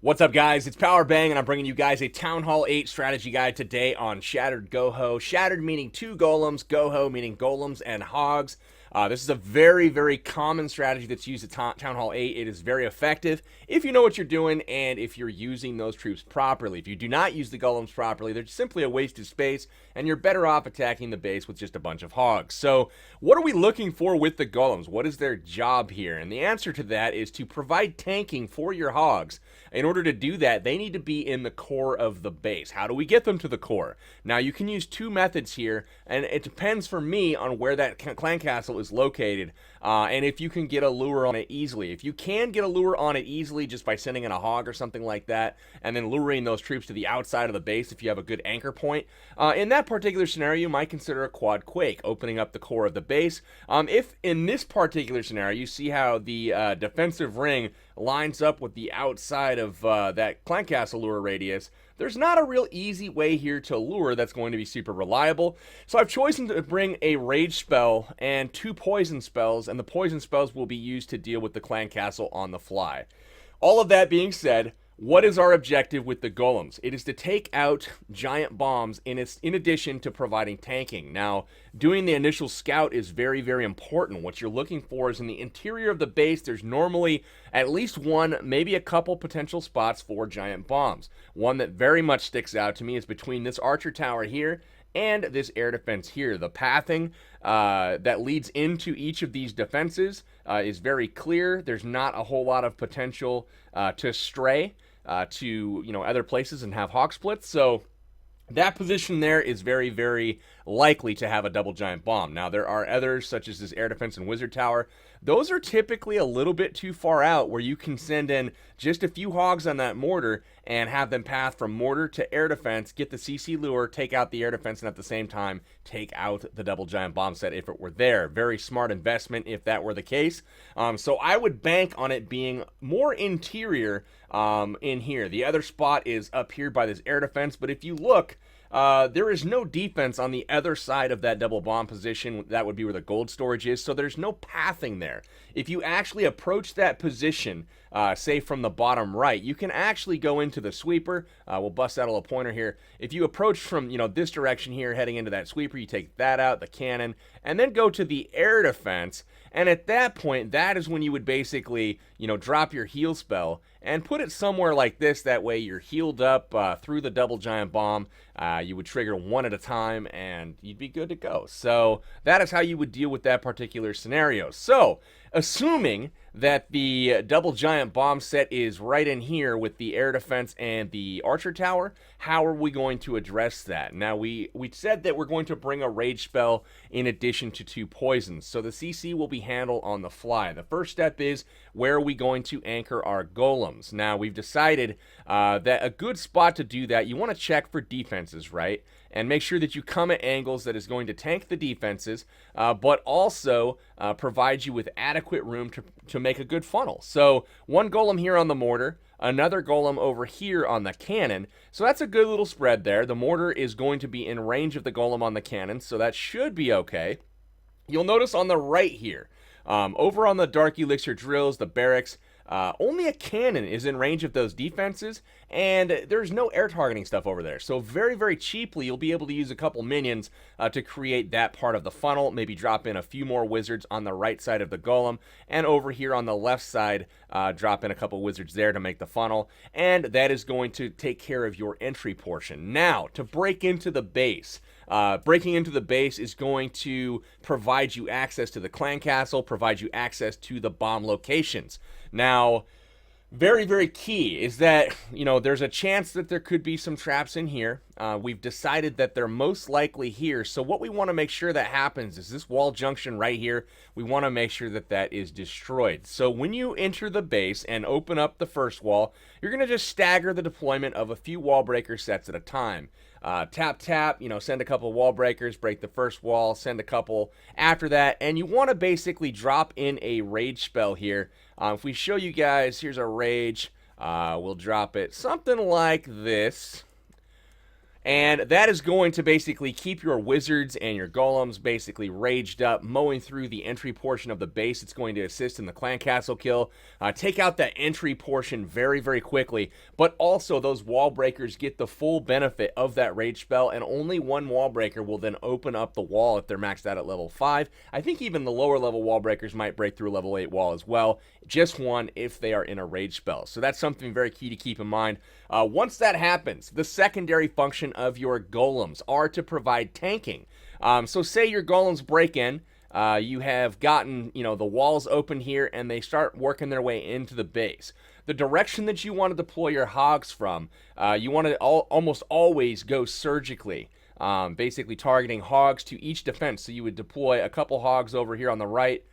What's up, guys? It's Powerbang, and I'm bringing you guys a Town Hall 8 strategy guide today on Shattered GoHo. Shattered meaning two golems, GoHo meaning golems and hogs. This is a very common strategy that's used at Town Hall 8. It is very effective if you know what you're doing and if you're using those troops properly. If you do not use the golems properly, they're simply a waste of space, and you're better off attacking the base with just a bunch of hogs. So what are we looking for with the golems? What is their job here? And the answer to that is to provide tanking for your hogs. In order to do that, they need to be in the core of the base. How do we get them to the core? Now, you can use two methods here, and it depends for me on where that clan castle is located, and if you can get a lure on it easily. If you can get a lure on it easily just by sending in a hog or something like that, and then luring those troops to the outside of the base if you have a good anchor point, in that particular scenario, you might consider a quad quake, opening up the core of the base. If in this particular scenario, you see how the defensive ring lines up with the outside of that clan castle lure radius, there's not a real easy way here to lure that's going to be super reliable. So I've chosen to bring a rage spell and two poison spells, and the poison spells will be used to deal with the clan castle on the fly. All of that being said, what is our objective with the golems? It is to take out giant bombs in addition to providing tanking. Now, doing the initial scout is very important. What you're looking for is in the interior of the base, there's normally at least one, maybe a couple potential spots for giant bombs. One that very much sticks out to me is between this archer tower here and this air defense here. The pathing that leads into each of these defenses is very clear. There's not a whole lot of potential to stray to other places and have hog splits. So that position there is very likely to have a double giant bomb. Now, there are others, such as this air defense and wizard tower. Those are typically a little bit too far out, where you can send in just a few hogs on that mortar and have them path from mortar to air defense, get the CC lure, take out the air defense, and at the same time take out the double giant bomb set if it were there. Very smart investment if that were the case. So I would bank on it being more interior in here. The other spot is up here by this air defense, but if you look, there is no defense on the other side of that double bomb position. That would be where the gold storage is, so there's no pathing there. If you actually approach that position, say from the bottom right, you can actually go into the sweeper. We'll bust out a little pointer here. If you approach from this direction here, heading into that sweeper, you take that out, the cannon, and then go to the air defense. And at that point, that is when you would basically, drop your heal spell and put it somewhere like this. That way you're healed up through the double giant bomb. You would trigger one at a time and you'd be good to go. So that is how you would deal with that particular scenario. So assuming that the double giant bomb set is right in here with the air defense and the archer tower, how are we going to address that? Now, we said that we're going to bring a rage spell in addition to two poisons, so the CC will be handled on the fly. The first step is, where are we going to anchor our golems? Now, we've decided that a good spot to do that, you want to check for defenses, right? And make sure that you come at angles that is going to tank the defenses, but also provide you with adequate room to make a good funnel. So one golem here on the mortar, another golem over here on the cannon. So that's a good little spread there. The mortar is going to be in range of the golem on the cannon, so that should be okay. You'll notice on the right here, over on the dark elixir drills, the barracks, only a cannon is in range of those defenses, and there's no air targeting stuff over there. So very cheaply, you'll be able to use a couple minions to create that part of the funnel. Maybe drop in a few more wizards on the right side of the golem, and over here on the left side, drop in a couple wizards there to make the funnel, and that is going to take care of your entry portion. Now, to break into the base. Breaking into the base is going to provide you access to the clan castle, provide you access to the bomb locations. Now, very key is that, there's a chance that there could be some traps in here. We've decided that they're most likely here. So what we want to make sure that happens is this wall junction right here. We want to make sure that that is destroyed. So when you enter the base and open up the first wall, you're going to just stagger the deployment of a few wall breaker sets at a time. Tap, send a couple wall breakers, break the first wall, send a couple after that, and you want to basically drop in a rage spell here. If we show you guys, here's a rage, we'll drop it something like this. And that is going to basically keep your wizards and your golems basically raged up, mowing through the entry portion of the base. It's going to assist in the clan castle kill, take out that entry portion very, very quickly. But also, those wall breakers get the full benefit of that rage spell, and only one wall breaker will then open up the wall if they're maxed out at level 5. I think even the lower level wall breakers might break through a level 8 wall as well. Just one if they are in a rage spell. So that's something very key to keep in mind. Once that happens, the secondary function of your golems are to provide tanking. So say your golems break in, you have gotten, the walls open here, and they start working their way into the base. The direction that you want to deploy your hogs from, you want to almost always go surgically, basically targeting hogs to each defense. So you would deploy a couple hogs over here on the right.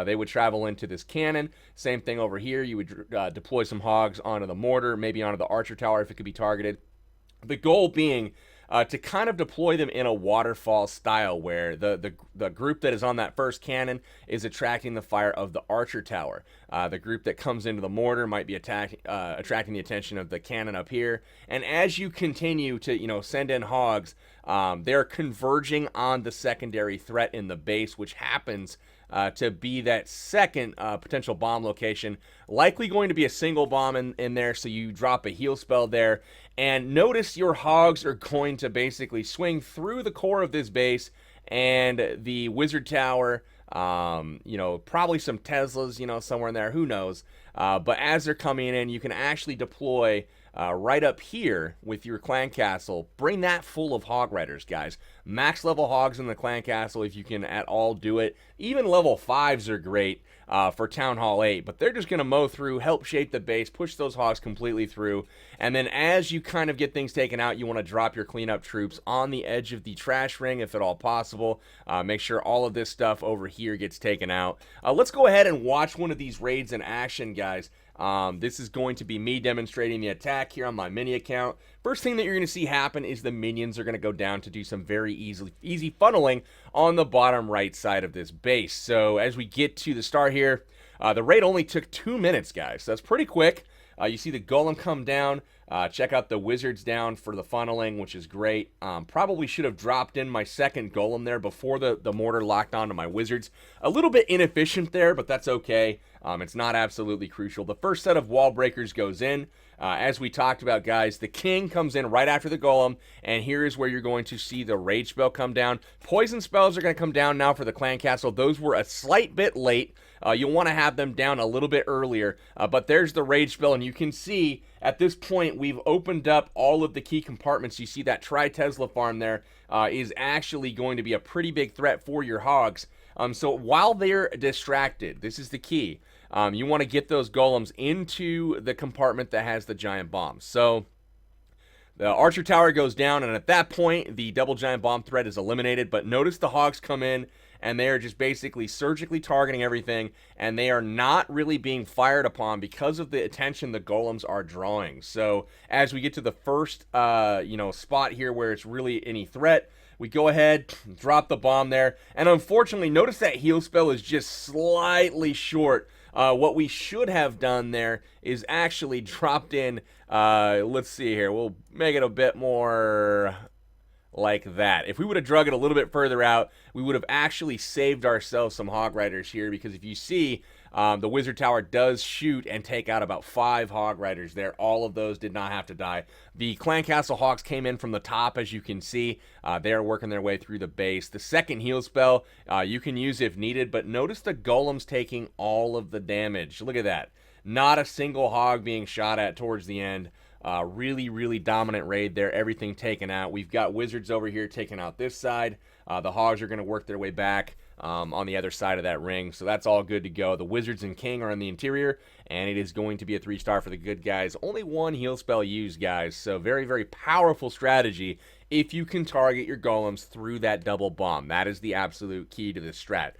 They would travel into this cannon. Same thing over here. You would deploy some hogs onto the mortar, maybe onto the archer tower if it could be targeted. The goal being to kind of deploy them in a waterfall style where the group that is on that first cannon is attracting the fire of the archer tower. The group that comes into the mortar might be attracting the attention of the cannon up here. And as you continue to send in hogs, they're converging on the secondary threat in the base, which happens to be that second potential bomb location. Likely going to be a single bomb in there, so you drop a heal spell there. And notice your hogs are going to basically swing through the core of this base and the wizard tower, probably some Teslas, somewhere in there, who knows. But as they're coming in, you can actually deploy right up here with your clan castle. Bring that full of hog riders, guys. Max level hogs in the clan castle if you can at all do it. Even level 5s are great for Town Hall 8, but they're just going to mow through, help shape the base, push those hogs completely through, and then as you kind of get things taken out, you want to drop your cleanup troops on the edge of the trash ring if at all possible. Make sure all of this stuff over here gets taken out. Let's go ahead and watch one of these raids in action, guys. This is going to be me demonstrating the attack here on my mini account. First thing that you're going to see happen is the minions are going to go down to do some very easy funneling on the bottom right side of this base. So as we get to the start here, the raid only took 2 minutes, guys. So that's pretty quick. You see the golem come down. Check out the wizards down for the funneling, which is great. Probably should have dropped in my second golem there before the mortar locked onto my wizards. A little bit inefficient there, but that's okay. It's not absolutely crucial. The first set of wall breakers goes in. As we talked about, guys, the king comes in right after the golem, and here is where you're going to see the rage spell come down. Poison spells are going to come down now for the clan castle. Those were a slight bit late. You'll want to have them down a little bit earlier, but there's the rage spell, and you can see at this point we've opened up all of the key compartments. You see that Tesla farm there is actually going to be a pretty big threat for your hogs. So while they're distracted, this is the key. You want to get those golems into the compartment that has the giant bombs. So the archer tower goes down, and at that point, the double giant bomb threat is eliminated. But notice the hogs come in, and they are just basically surgically targeting everything, and they are not really being fired upon because of the attention the golems are drawing. So as we get to the first, spot here where it's really any threat, we go ahead, drop the bomb there, and unfortunately, notice that heal spell is just slightly short. What we should have done there is actually dropped in, let's see here, we'll make it a bit more like that. If we would have drug it a little bit further out, we would have actually saved ourselves some hog riders here, because if you see, the wizard tower does shoot and take out about 5 hog riders there. All of those did not have to die. The clan castle hogs came in from the top, as you can see. They are working their way through the base. The second heal spell you can use if needed, but notice the golems taking all of the damage. Look at that. Not a single hog being shot at towards the end. Really dominant raid there. Everything taken out. We've got wizards over here taking out this side. The hogs are going to work their way back on the other side of that ring. So that's all good to go. The wizards and king are in the interior, and it is going to be a 3-star for the good guys. Only 1 heal spell used, guys. So very powerful strategy if you can target your golems through that double bomb. That is the absolute key to this strat.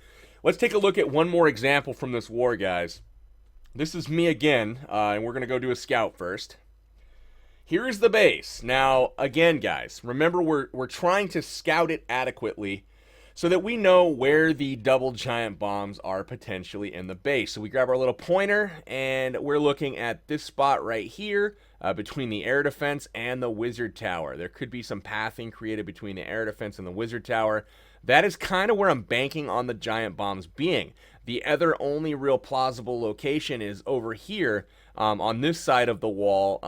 Let's take a look at one more example from this war, guys. This is me again, and we're going to go do a scout first. Here's the base. Now, again, guys, remember we're trying to scout it adequately. so that we know where the double giant bombs are potentially in the base. So we grab our little pointer and we're looking at this spot right here between the air defense and the wizard tower. There could be some pathing created between the air defense and the wizard tower. That is kind of where I'm banking on the giant bombs being. The other only real plausible location is over here on this side of the wall,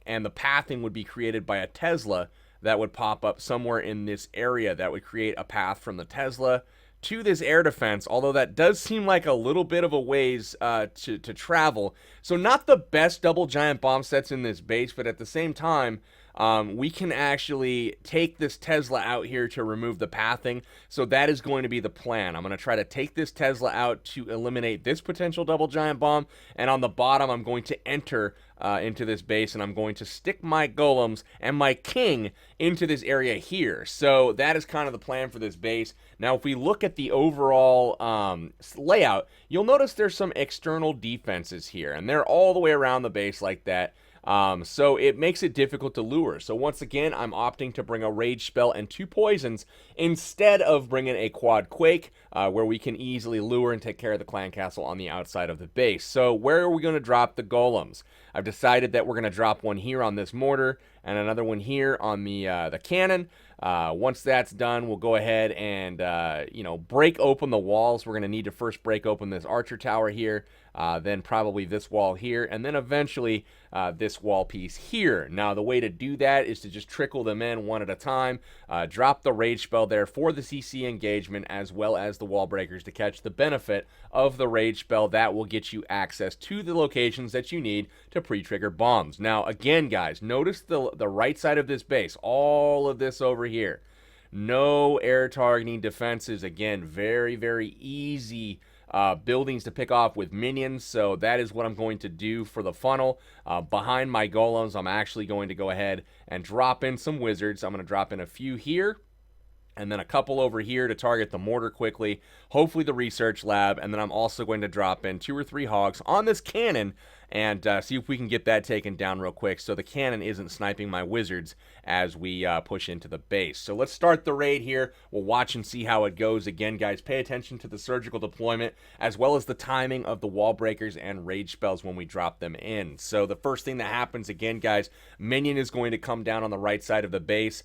and the pathing would be created by a Tesla that would pop up somewhere in this area that would create a path from the Tesla to this air defense, although that does seem like a little bit of a ways to travel. So not the best double giant bomb sets in this base, but at the same time, we can actually take this Tesla out here to remove the pathing. So that is going to be the plan. I'm going to try to take this Tesla out to eliminate this potential double giant bomb. And on the bottom, I'm going to enter into this base, and I'm going to stick my golems and my king into this area here. So that is kind of the plan for this base. Now, if we look at the overall layout, you'll notice there's some external defenses here, and they're all the way around the base like that. So it makes it difficult to lure. So once again, I'm opting to bring a rage spell and 2 poisons instead of bringing a quad quake, where we can easily lure and take care of the clan castle on the outside of the base. So where are we going to drop the golems? I've decided that we're going to drop one here on this mortar and another one here on the cannon. Once that's done, we'll go ahead and, break open the walls. We're going to need to first break open this archer tower here, then probably this wall here, and then eventually this wall piece here. Now, the way to do that is to just trickle them in one at a time. Drop the rage spell there for the CC engagement, as well as the wall breakers to catch the benefit of the rage spell. That will get you access to the locations that you need to pre-trigger bombs. Now, again, guys, notice the right side of this base, all of this over here. No air targeting defenses. Again, very, very easy buildings to pick off with minions. So that is what I'm going to do for the funnel. Behind my golems, I'm actually going to go ahead and drop in some wizards. I'm going to drop in a few here, and then a couple over here to target the mortar quickly, hopefully the research lab, and then I'm also going to drop in 2 or 3 hogs on this cannon and see if we can get that taken down real quick so the cannon isn't sniping my wizards as we push into the base. So let's start the raid here. We'll watch and see how it goes. Again, guys, pay attention to the surgical deployment as well as the timing of the wall breakers and rage spells when we drop them in. So the first thing that happens, again, guys, minion is going to come down on the right side of the base.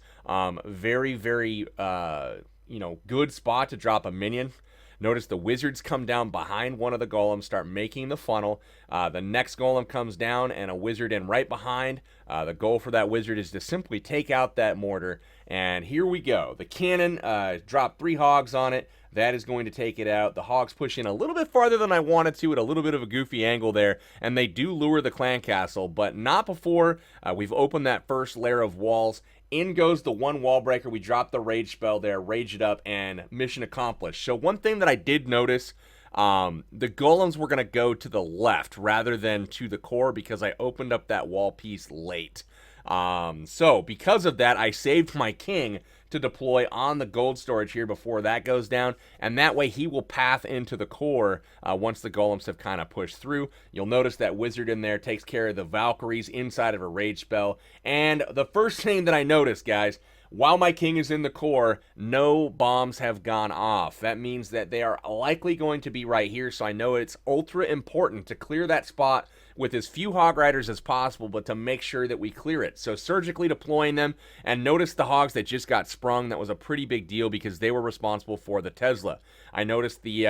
Very, very, good spot to drop a minion. Notice the wizards come down behind one of the golems, start making the funnel. The next golem comes down and a wizard in right behind. The goal for that wizard is to simply take out that mortar. And here we go. The cannon dropped 3 hogs on it. That is going to take it out. The hogs push in a little bit farther than I wanted to at a little bit of a goofy angle there. And they do lure the clan castle, but not before we've opened that first layer of walls. In goes the 1 wall breaker. We drop the rage spell there, rage it up, and mission accomplished. So one thing that I did notice, the golems were going to go to the left rather than to the core because I opened up that wall piece late. So because of that, I saved my king to deploy on the gold storage here before that goes down, and that way he will path into the core once the golems have kind of pushed through. You'll notice that wizard in there takes care of the Valkyries inside of a rage spell, and the first thing that I noticed, guys, while my king is in the core, no bombs have gone off. That means that they are likely going to be right here, so I know it's ultra important to clear that spot with as few hog riders as possible, but to make sure that we clear it. So surgically deploying them, and notice the hogs that just got sprung. That was a pretty big deal because they were responsible for the Tesla. I noticed the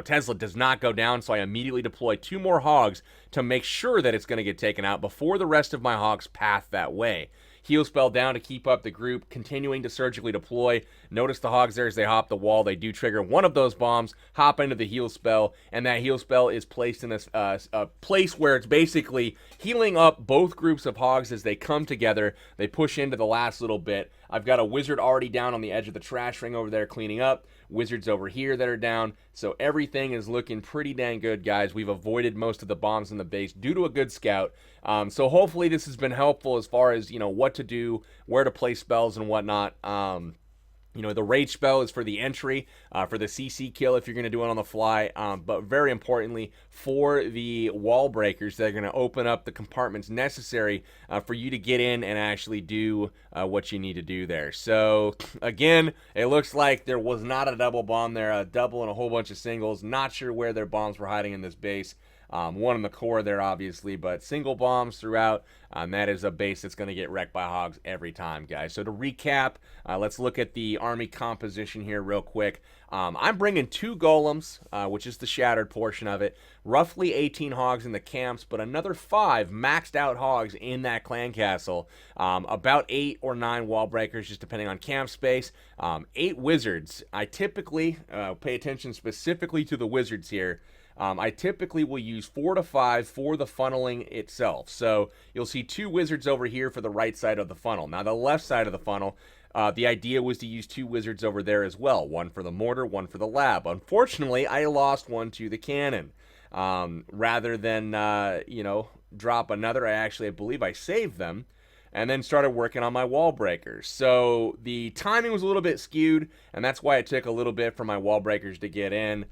Tesla does not go down, so I immediately deploy 2 more hogs to make sure that it's going to get taken out before the rest of my hogs path that way. Heal spell down to keep up the group, continuing to surgically deploy. Notice the hogs there as they hop the wall. They do trigger one of those bombs, hop into the heal spell, and that heal spell is placed in this place where it's basically healing up both groups of hogs as they come together. They push into the last little bit. I've got a wizard already down on the edge of the trash ring over there cleaning up. Wizards over here that are down. So everything is looking pretty dang good, guys. We've avoided most of the bombs in the base due to a good scout. So hopefully this has been helpful as far as, what to do, where to place spells and whatnot. You know, the rage spell is for the entry, for the CC kill if you're going to do it on the fly, but very importantly, for the wall breakers that are going to open up the compartments necessary for you to get in and actually do what you need to do there. So, again, it looks like there was not a double bomb there, a double and a whole bunch of singles. Not sure where their bombs were hiding in this base. One in the core there, obviously, but single bombs throughout. That is a base that's going to get wrecked by hogs every time, guys. So to recap, let's look at the army composition here real quick. I'm bringing 2 golems, which is the shattered portion of it, roughly 18 hogs in the camps, but another 5 maxed out hogs in that clan castle, about 8 or 9 wall breakers, just depending on camp space, 8 wizards. I typically pay attention specifically to the wizards here. I typically will use 4 to 5 for the funneling itself. So you'll see 2 wizards over here for the right side of the funnel. Now the left side of the funnel, the idea was to use 2 wizards over there as well. 1 for the mortar, 1 for the lab. Unfortunately, I lost 1 to the cannon. Rather than, you know, drop another, I believe I saved them and then started working on my wall breakers. So the timing was a little bit skewed, and that's why it took a little bit for my wall breakers to get in.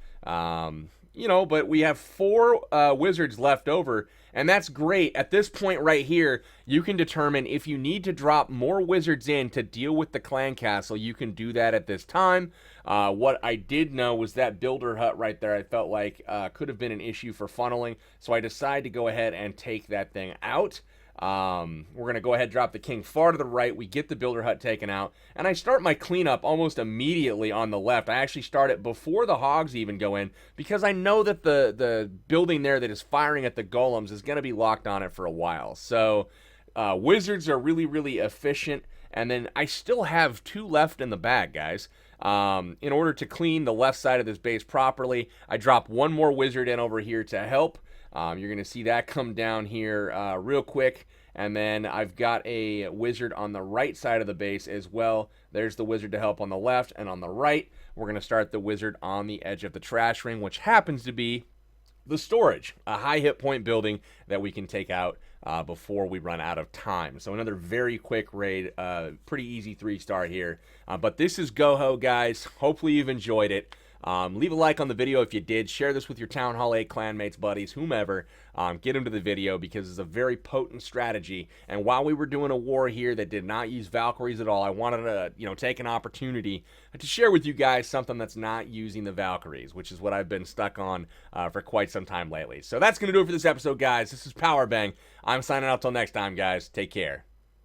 You know, but we have 4 wizards left over, and that's great. At this point right here, you can determine if you need to drop more wizards in to deal with the clan castle. You can do that at this time. What I did know was that builder hut right there, I felt like could have been an issue for funneling, so I decided to go ahead and take that thing out. We're going to go ahead and drop the king far to the right. We get the builder hut taken out, and I start my cleanup almost immediately on the left. I actually start it before the hogs even go in, because I know that the building there that is firing at the golems is going to be locked on it for a while. So wizards are really, really efficient, and then I still have 2 left in the bag, guys. In order to clean the left side of this base properly, I drop 1 more wizard in over here to help. You're going to see that come down here real quick. And then I've got a wizard on the right side of the base as well. There's the wizard to help on the left. And on the right, we're going to start the wizard on the edge of the trash ring, which happens to be the storage, a high hit point building that we can take out before we run out of time. So another very quick raid, pretty easy 3-star here. But this is GoHo, guys. Hopefully you've enjoyed it. Leave a like on the video if you did. Share this with your Town Hall 8 clanmates, buddies, whomever. Get them to the video because it's a very potent strategy. And while we were doing a war here that did not use Valkyries at all, I wanted to, take an opportunity to share with you guys something that's not using the Valkyries, which is what I've been stuck on for quite some time lately. So that's going to do it for this episode, guys. This is Powerbang. I'm signing out till next time, guys. Take care.